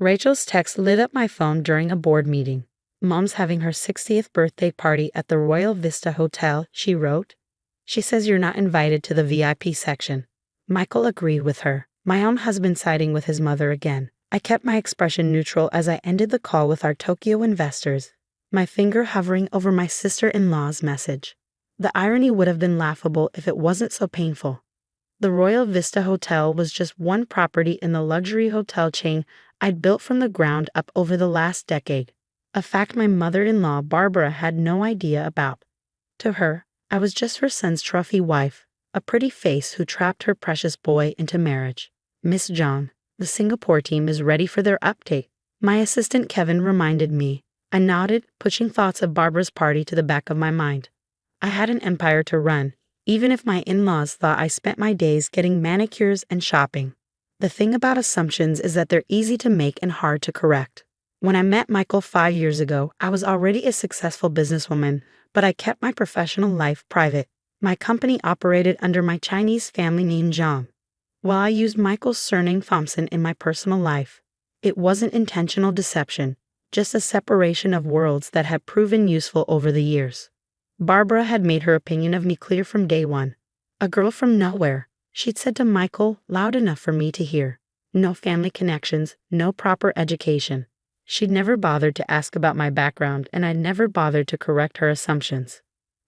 Rachel's text lit up my phone during a board meeting. Mom's having her 60th birthday party at the Royal Vista Hotel, she wrote. She says you're not invited to the VIP section. Michael agreed with her, my own husband siding with his mother again. I kept my expression neutral as I ended the call with our Tokyo investors, my finger hovering over my sister-in-law's message. The irony would have been laughable if it wasn't so painful. The Royal Vista Hotel was just one property in the luxury hotel chain I'd built from the ground up over the last decade, a fact my mother-in-law Barbara had no idea about. To her, I was just her son's trophy wife, a pretty face who trapped her precious boy into marriage. Miss John, the Singapore team is ready for their update. My assistant Kevin reminded me. I nodded, pushing thoughts of Barbara's party to the back of my mind. I had an empire to run, even if my in-laws thought I spent my days getting manicures and shopping. The thing about assumptions is that they're easy to make and hard to correct. When I met Michael 5 years ago, I was already a successful businesswoman, but I kept my professional life private. My company operated under my Chinese family name Zhang, while I used Michael's surname Thompson in my personal life. It wasn't intentional deception, just a separation of worlds that had proven useful over the years. Barbara had made her opinion of me clear from day one. A girl from nowhere, she'd said to Michael loud enough for me to hear. No family connections, no proper education. She'd never bothered to ask about my background, and I'd never bothered to correct her assumptions.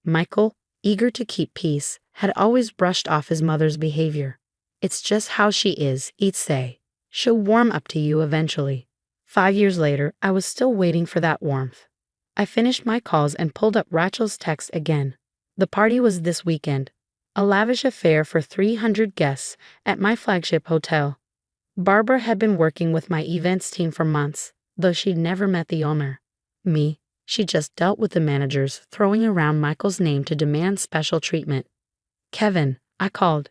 Michael, eager to keep peace, had always brushed off his mother's behavior. It's just how she is, he'd say. She'll warm up to you eventually. 5 years later, I was still waiting for that warmth. I finished my calls and pulled up Rachel's text again. The party was this weekend. A lavish affair for 300 guests at my flagship hotel. Barbara had been working with my events team for months, though she'd never met the owner. Me, she just dealt with the managers throwing around Michael's name to demand special treatment. Kevin, I called.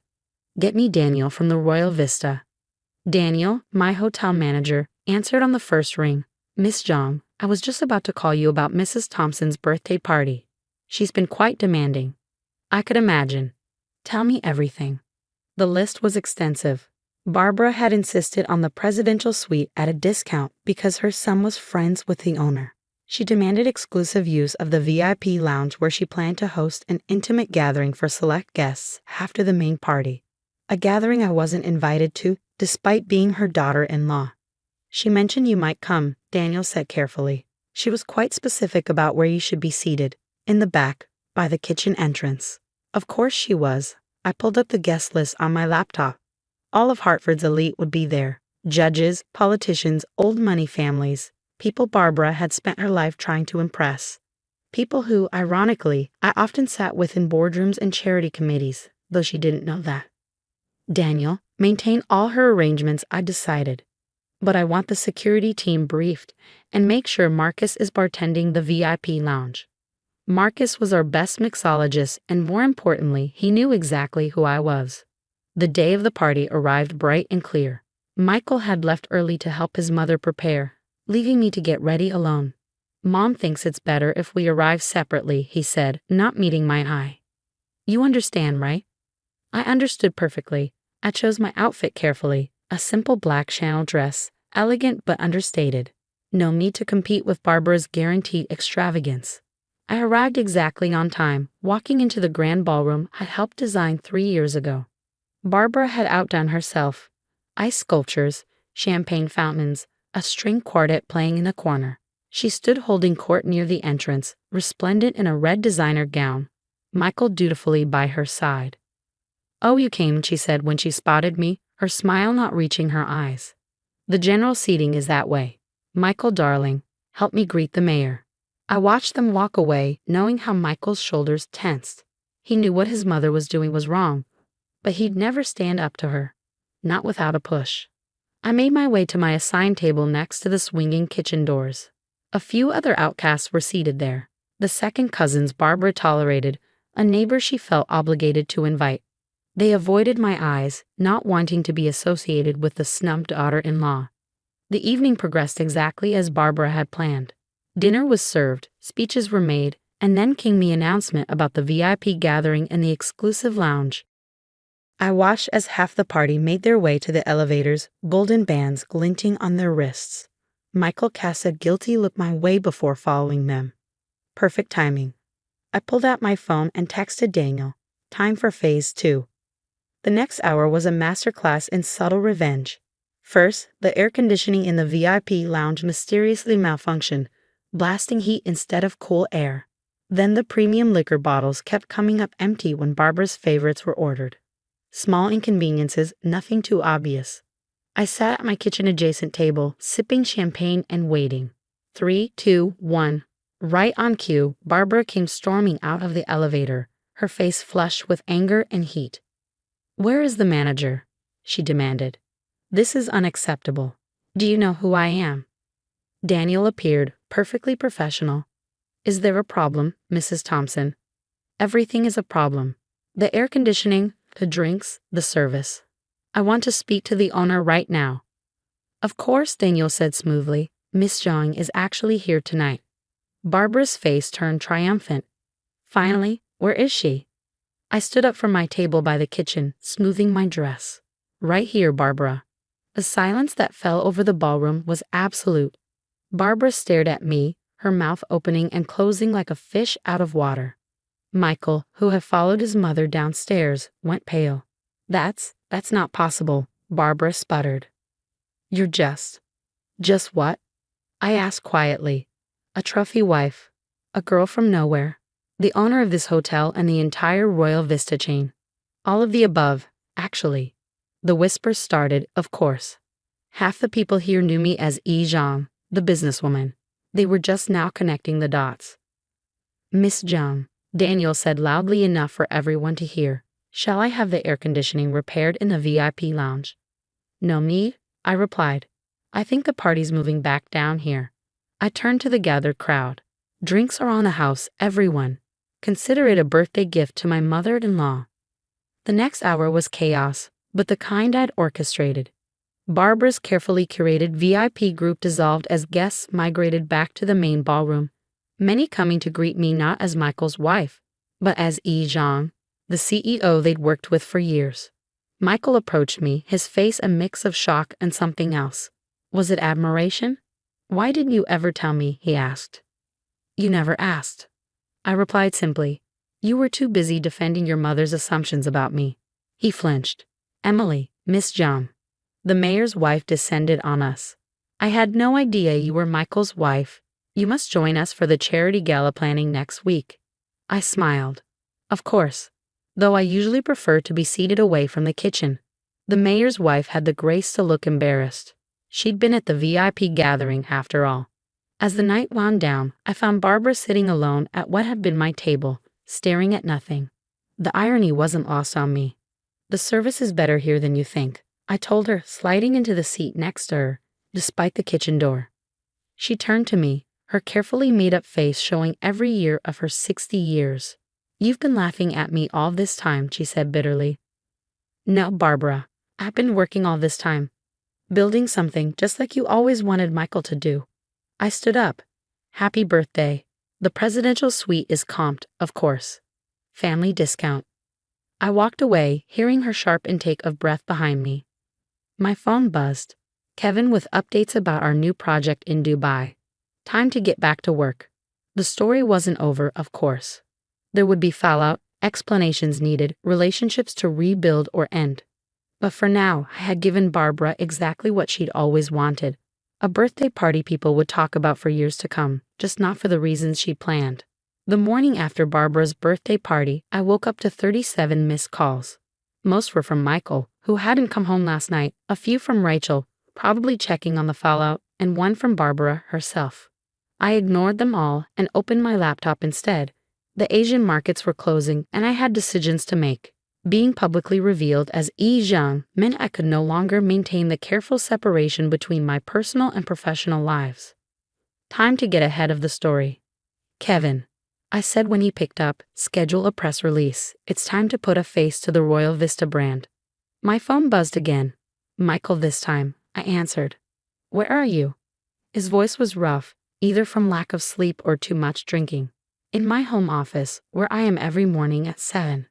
Get me Daniel from the Royal Vista. Daniel, my hotel manager, answered on the first ring. Miss Zhang, I was just about to call you about Mrs. Thompson's birthday party. She's been quite demanding. I could imagine. Tell me everything. The list was extensive. Barbara had insisted on the presidential suite at a discount because her son was friends with the owner. She demanded exclusive use of the VIP lounge where she planned to host an intimate gathering for select guests after the main party. A gathering I wasn't invited to, despite being her daughter-in-law. She mentioned you might come, Daniel said carefully. She was quite specific about where you should be seated. In the back, by the kitchen entrance. Of course she was. I pulled up the guest list on my laptop. All of Hartford's elite would be there. Judges, politicians, old money families. People Barbara had spent her life trying to impress. People who, ironically, I often sat with in boardrooms and charity committees, though she didn't know that. Daniel, maintain all her arrangements, I decided. But I want the security team briefed and make sure Marcus is bartending the VIP lounge. Marcus was our best mixologist, and more importantly, he knew exactly who I was. The day of the party arrived bright and clear. Michael had left early to help his mother prepare, leaving me to get ready alone. Mom thinks it's better if we arrive separately, he said, not meeting my eye. You understand, right? I understood perfectly. I chose my outfit carefully, a simple black Chanel dress, elegant but understated. No need to compete with Barbara's guaranteed extravagance. I arrived exactly on time, walking into the grand ballroom I helped design 3 years ago. Barbara had outdone herself. Ice sculptures, champagne fountains, a string quartet playing in a corner. She stood holding court near the entrance, resplendent in a red designer gown. Michael dutifully by her side. Oh, you came, she said when she spotted me, her smile not reaching her eyes. The general seating is that way. Michael, darling, help me greet the mayor. I watched them walk away, knowing how Michael's shoulders tensed. He knew what his mother was doing was wrong, but he'd never stand up to her. Not without a push. I made my way to my assigned table next to the swinging kitchen doors. A few other outcasts were seated there. The second cousins Barbara tolerated, a neighbor she felt obligated to invite. They avoided my eyes, not wanting to be associated with the snubbed daughter-in-law. The evening progressed exactly as Barbara had planned. Dinner was served, speeches were made, and then came the announcement about the VIP gathering in the exclusive lounge. I watched as half the party made their way to the elevators, golden bands glinting on their wrists. Michael cast a guilty look my way before following them. Perfect timing. I pulled out my phone and texted Daniel. Time for phase 2. The next hour was a masterclass in subtle revenge. First, the air conditioning in the VIP lounge mysteriously malfunctioned, blasting heat instead of cool air. Then the premium liquor bottles kept coming up empty when Barbara's favorites were ordered. Small inconveniences, nothing too obvious. I sat at my kitchen-adjacent table, sipping champagne and waiting. 3, 2, 1. Right on cue, Barbara came storming out of the elevator, her face flushed with anger and heat. "Where is the manager?" she demanded. "This is unacceptable. Do you know who I am?" Daniel appeared, perfectly professional. "Is there a problem, Mrs. Thompson?" "Everything is a problem. The air conditioning, the drinks, the service. I want to speak to the owner right now." "Of course," Daniel said smoothly. "Miss Zhang is actually here tonight." Barbara's face turned triumphant. "Finally, where is she?" I stood up from my table by the kitchen, smoothing my dress. "Right here, Barbara." A silence that fell over the ballroom was absolute. Barbara stared at me, her mouth opening and closing like a fish out of water. Michael, who had followed his mother downstairs, went pale. That's not possible," Barbara sputtered. "You're just what?" I asked quietly. "A trophy wife. A girl from nowhere. The owner of this hotel and the entire Royal Vista chain. All of the above, actually." The whispers started, of course. Half the people here knew me as Yi Zhang, the businesswoman. They were just now connecting the dots. "Miss Zhang," Daniel said loudly enough for everyone to hear, "shall I have the air conditioning repaired in the VIP lounge?" "No need," I replied. "I think the party's moving back down here." I turned to the gathered crowd. "Drinks are on the house, everyone. Consider it a birthday gift to my mother-in-law." The next hour was chaos, but the kind I'd orchestrated. Barbara's carefully curated VIP group dissolved as guests migrated back to the main ballroom, many coming to greet me not as Michael's wife, but as Yi Zhang, the CEO they'd worked with for years. Michael approached me, his face a mix of shock and something else. Was it admiration? "Why didn't you ever tell me?" he asked. "You never asked." I replied simply. "You were too busy defending your mother's assumptions about me." He flinched. "Emily, Miss Zhang. The mayor's wife descended on us. I had no idea you were Michael's wife. You must join us for the charity gala planning next week." I smiled. Of course. Though I usually prefer to be seated away from the kitchen. The mayor's wife had the grace to look embarrassed. She'd been at the VIP gathering after all. As the night wound down, I found Barbara sitting alone at what had been my table, staring at nothing. The irony wasn't lost on me. "The service is better here than you think," I told her, sliding into the seat next to her, despite the kitchen door. She turned to me, her carefully made-up face showing every year of her 60 years. "You've been laughing at me all this time," she said bitterly. "No, Barbara. I've been working all this time. Building something just like you always wanted Michael to do." I stood up. "Happy birthday. The presidential suite is comped, of course. Family discount." I walked away, hearing her sharp intake of breath behind me. My phone buzzed. Kevin with updates about our new project in Dubai. Time to get back to work. The story wasn't over, of course. There would be fallout, explanations needed, relationships to rebuild or end. But for now, I had given Barbara exactly what she'd always wanted. A birthday party people would talk about for years to come, just not for the reasons she planned. The morning after Barbara's birthday party, I woke up to 37 missed calls. Most were from Michael, who hadn't come home last night, a few from Rachel, probably checking on the fallout, and one from Barbara herself. I ignored them all and opened my laptop instead. The Asian markets were closing, and I had decisions to make. Being publicly revealed as Yi Zhang meant I could no longer maintain the careful separation between my personal and professional lives. Time to get ahead of the story. "Kevin," I said when he picked up, "schedule a press release. It's time to put a face to the Royal Vista brand." My phone buzzed again. "Michael this time," I answered. "Where are you?" His voice was rough, either from lack of sleep or too much drinking. "In my home office, where I am every morning at 7.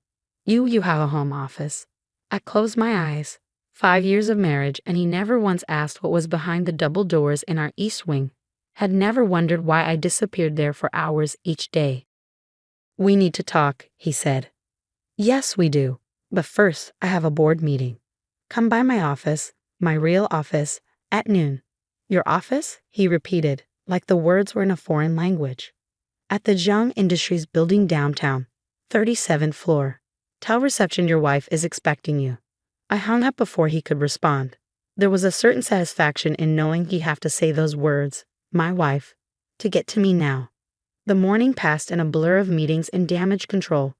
You have a home office." I closed my eyes. 5 years of marriage, and he never once asked what was behind the double doors in our east wing. Had never wondered why I disappeared there for hours each day. "We need to talk," he said. "Yes, we do. But first, I have a board meeting. Come by my office, my real office, at noon." "Your office?" he repeated, like the words were in a foreign language. "At the Zhang Industries building downtown, 37th floor. Tell reception your wife is expecting you." I hung up before he could respond. There was a certain satisfaction in knowing he'd have to say those words, my wife, to get to me now. The morning passed in a blur of meetings and damage control.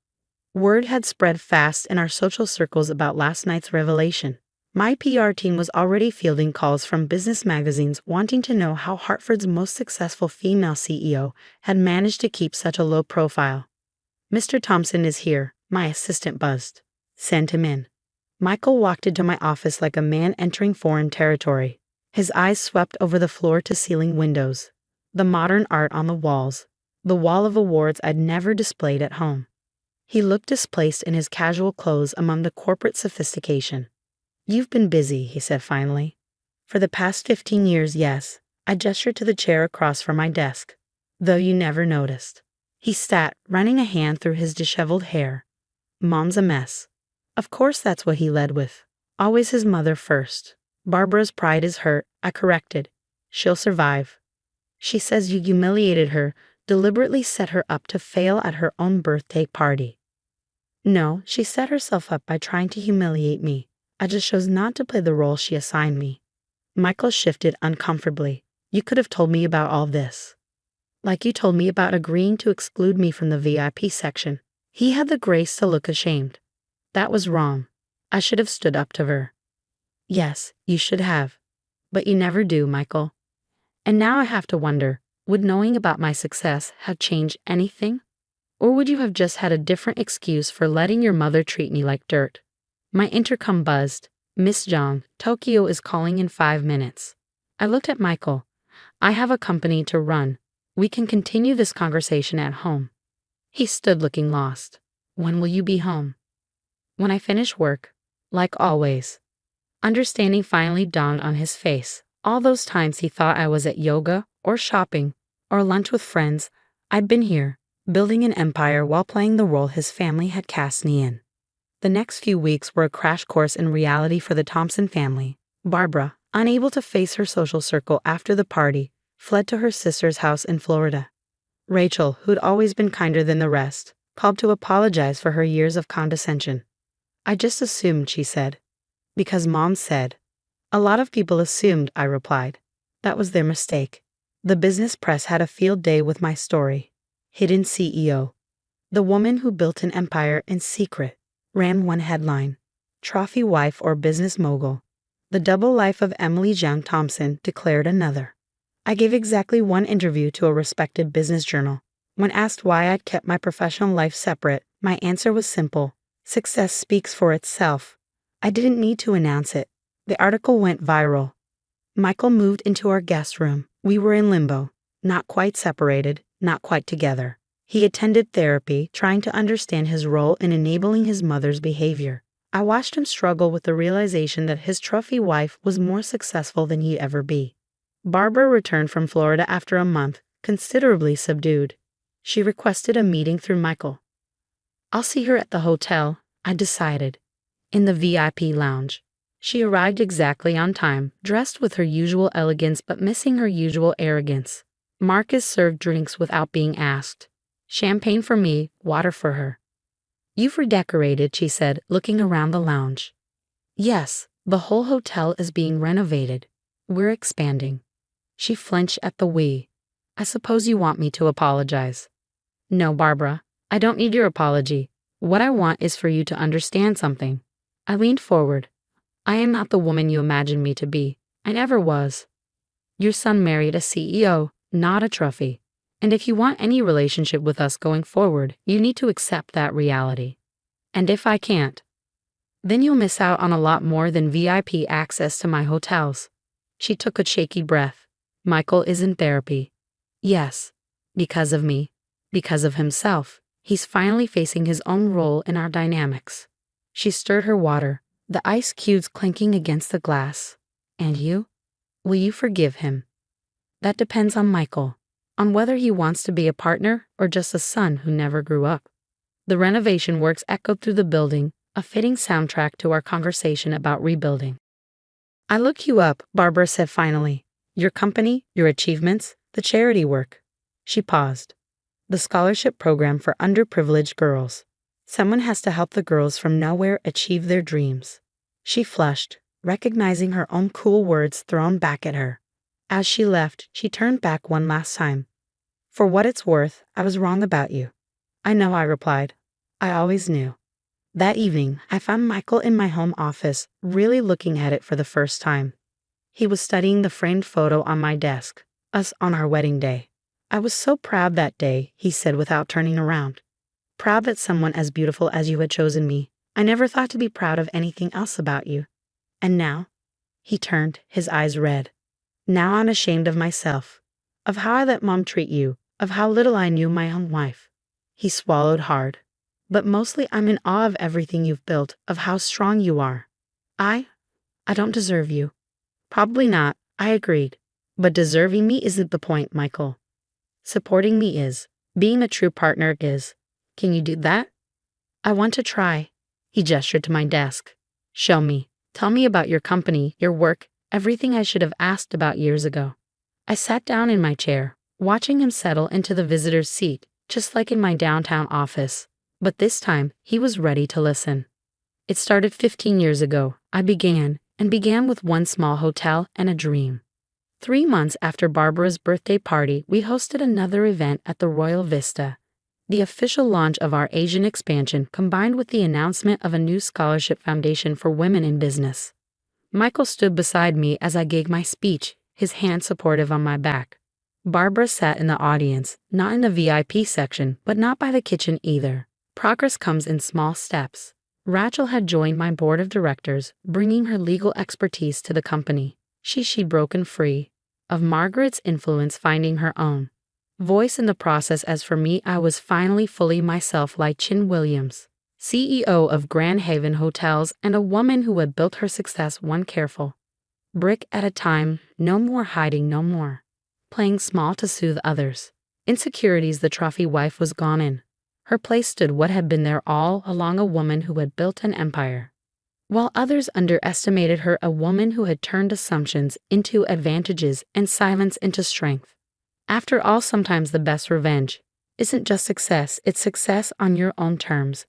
Word had spread fast in our social circles about last night's revelation. My PR team was already fielding calls from business magazines wanting to know how Hartford's most successful female CEO had managed to keep such a low profile. "Mr. Thompson is here," my assistant buzzed. "Send him in." Michael walked into my office like a man entering foreign territory. His eyes swept over the floor-to-ceiling windows, the modern art on the walls, the wall of awards I'd never displayed at home. He looked displaced in his casual clothes among the corporate sophistication. "You've been busy," he said finally. "For the past 15 years, yes." I gestured to the chair across from my desk. "Though you never noticed." He sat, running a hand through his disheveled hair. "Mom's a mess." Of course that's what he led with. Always his mother first. "Barbara's pride is hurt," I corrected. "She'll survive." "She says you humiliated her, deliberately set her up to fail at her own birthday party." "No, she set herself up by trying to humiliate me. I just chose not to play the role she assigned me." Michael shifted uncomfortably. "You could have told me about all this. Like you told me about agreeing to exclude me from the VIP section." He had the grace to look ashamed. "That was wrong. I should have stood up to her." "Yes, you should have. But you never do, Michael. And now I have to wonder, would knowing about my success have changed anything? Or would you have just had a different excuse for letting your mother treat me like dirt?" My intercom buzzed. "Miss Zhang, Tokyo is calling in 5 minutes." I looked at Michael. "I have a company to run. We can continue this conversation at home." He stood looking lost. "When will you be home?" "When I finish work. Like always." Understanding finally dawned on his face. All those times he thought I was at yoga, or shopping, or lunch with friends, I'd been here, building an empire while playing the role his family had cast me in. The next few weeks were a crash course in reality for the Thompson family. Barbara, unable to face her social circle after the party, fled to her sister's house in Florida. Rachel, who'd always been kinder than the rest, called to apologize for her years of condescension. "I just assumed," she said. "Because Mom said." "A lot of people assumed," I replied. "That was their mistake." The business press had a field day with my story. Hidden CEO. The woman who built an empire in secret, ran one headline. Trophy wife or business mogul. The double life of Emily Zhang Thompson declared another. I gave exactly one interview to a respected business journal. When asked why I'd kept my professional life separate, my answer was simple. Success speaks for itself. I didn't need to announce it. The article went viral. Michael moved into our guest room. We were in limbo. Not quite separated, not quite together. He attended therapy, trying to understand his role in enabling his mother's behavior. I watched him struggle with the realization that his trophy wife was more successful than he'd ever be. Barbara returned from Florida after a month, considerably subdued. She requested a meeting through Michael. "I'll see her at the hotel," I decided. In the VIP lounge. She arrived exactly on time, dressed with her usual elegance but missing her usual arrogance. Marcus served drinks without being asked. Champagne for me, water for her. "You've redecorated," she said, looking around the lounge. "Yes, the whole hotel is being renovated. We're expanding." She flinched at the "we." "I suppose you want me to apologize." "No, Barbara, I don't need your apology. What I want is for you to understand something." I leaned forward. "I am not the woman you imagined me to be. I never was. Your son married a CEO, not a trophy. And if you want any relationship with us going forward, you need to accept that reality. And if I can't, then you'll miss out on a lot more than VIP access to my hotels." She took a shaky breath. "Michael is in therapy." "Yes. Because of me. Because of himself. He's finally facing his own role in our dynamics." She stirred her water. the ice cubes clinking against the glass. And you? Will you forgive him? That depends on Michael, on whether he wants to be a partner or just a son who never grew up. The renovation works echoed through the building, a fitting soundtrack to our conversation about rebuilding. I looked you up, Barbara said finally. Your company, your achievements, the charity work. She paused. The scholarship program for underprivileged girls. Someone has to help the girls from nowhere achieve their dreams. She flushed, recognizing her own cool words thrown back at her. As she left, she turned back one last time. For what it's worth, I was wrong about you. I know, I replied. I always knew. That evening, I found Michael in my home office, really looking at it for the first time. He was studying the framed photo on my desk, us on our wedding day. I was so proud that day, he said without turning around. Proud that someone as beautiful as you had chosen me. I never thought to be proud of anything else about you. And now? He turned, his eyes red. Now I'm ashamed of myself, of how I let Mom treat you, of how little I knew my own wife. He swallowed hard. But mostly I'm in awe of everything you've built, of how strong you are. I don't deserve you. Probably not, I agreed. But deserving me isn't the point, Michael. Supporting me is. Being a true partner is. Can you do that? I want to try. He gestured to my desk. Show me. Tell me about your company, your work, everything I should have asked about years ago. I sat down in my chair, watching him settle into the visitor's seat, just like in my downtown office. But this time, he was ready to listen. It started 15 years ago. I began with one small hotel and a dream. 3 months after Barbara's birthday party, we hosted another event at the Royal Vista. The official launch of our Asian expansion combined with the announcement of a new scholarship foundation for women in business. Michael stood beside me as I gave my speech, his hand supportive on my back. Barbara sat in the audience, not in the VIP section, but not by the kitchen either. Progress comes in small steps. Rachel had joined my board of directors, bringing her legal expertise to the company. She'd broken free of Margaret's influence, finding her own voice in the process. As for me, I was finally fully myself, like Chin Williams, CEO of Grand Haven Hotels, and a woman who had built her success one careful brick at a time. No more hiding, no more playing small to soothe others' insecurities. The trophy wife was gone. In her place stood what had been there all along, a woman who had built an empire. While others underestimated her, a woman who had turned assumptions into advantages and silence into strength. After all, sometimes the best revenge isn't just success, it's success on your own terms.